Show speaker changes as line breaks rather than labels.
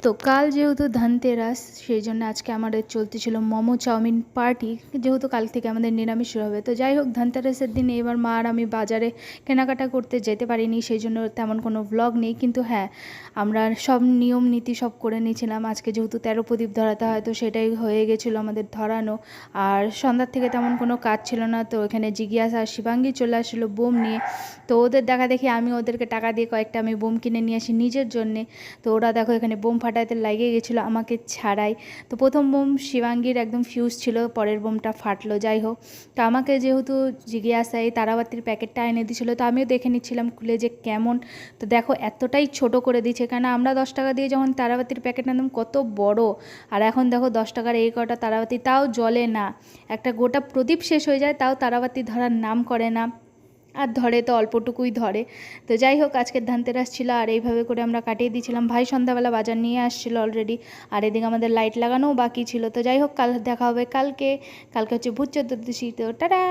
তো কাল যেহেতু ধনতেরাস সেই জন্য আজকে আমাদের চলতেছিল মোমো চাউমিন পার্টি। যেহেতু কাল থেকে আমাদের নিরামিষ শুরু হবে, তো যাই হোক ধনতেরাসের দিন এবার মা আর আমি বাজারে কেনাকাটা করতে যেতে পারিনি, সেই জন্য তেমন কোনো ব্লগ নেই। কিন্তু হ্যাঁ, আমরা সব নিয়ম নীতি সব করে নিয়েছিলাম। আজকে যেহেতু 13 প্রদীপ ধরাতে হয়, তো সেটাই হয়ে গেছিলো আমাদের ধরানো। আর সন্ধ্যার থেকে তেমন কোনো কাজ ছিল না, তো এখানে জিজ্ঞাসা আর শিবাঙ্গী চলে আসছিলো বোম নিয়ে। তো ওদের দেখা দেখি আমি ওদেরকে টাকা দিয়ে কয়েকটা আমি বোম কিনে নিয়ে আসি নিজের জন্যে। তো ওরা দেখো এখানে বোম ফাটাতে লাগিয়ে গেছিলো আমাকে ছাড়াই। তো প্রথম বোম শিবাঙ্গীর একদম ফিউজ ছিল, পরের বোমটা ফাটলো। যাই হোক, তো আমাকে যেহেতু জিজ্ঞাসা এই তারাবাতির প্যাকেটটা এনে দিয়েছিলো, তো আমিও দেখে নিচ্ছিলাম খুলে যে কেমন। তো দেখো এতটাই ছোট করে দিয়েছে, কেন আমরা 10 টাকা দিয়ে যখন তারাবাতির প্যাকেট আনতাম কত বড়, আর এখন দেখো 10 টাকার এই কটা তারাবাতি তাও জ্বলে না। একটা গোটা প্রদীপ শেষ হয়ে যায় তাও তারাবাতি ধরার নাম করে না, আর ধরে তো অল্পটুকুই ধরে। তো যাই হোক, আজকের ধনতেরাস ছিল আর এইভাবে করে আমরা কাটিয়ে দিয়েছিলাম। ভাই সন্ধ্যাবেলা বাজার নিয়ে আসছিলো অলরেডি, আর এদিকে আমাদের লাইট লাগানোও বাকি ছিল। তো যাই হোক, কাল দেখা হবে কালকে। কালকে হচ্ছে ভূত চতুর্দশী, তো টাটা।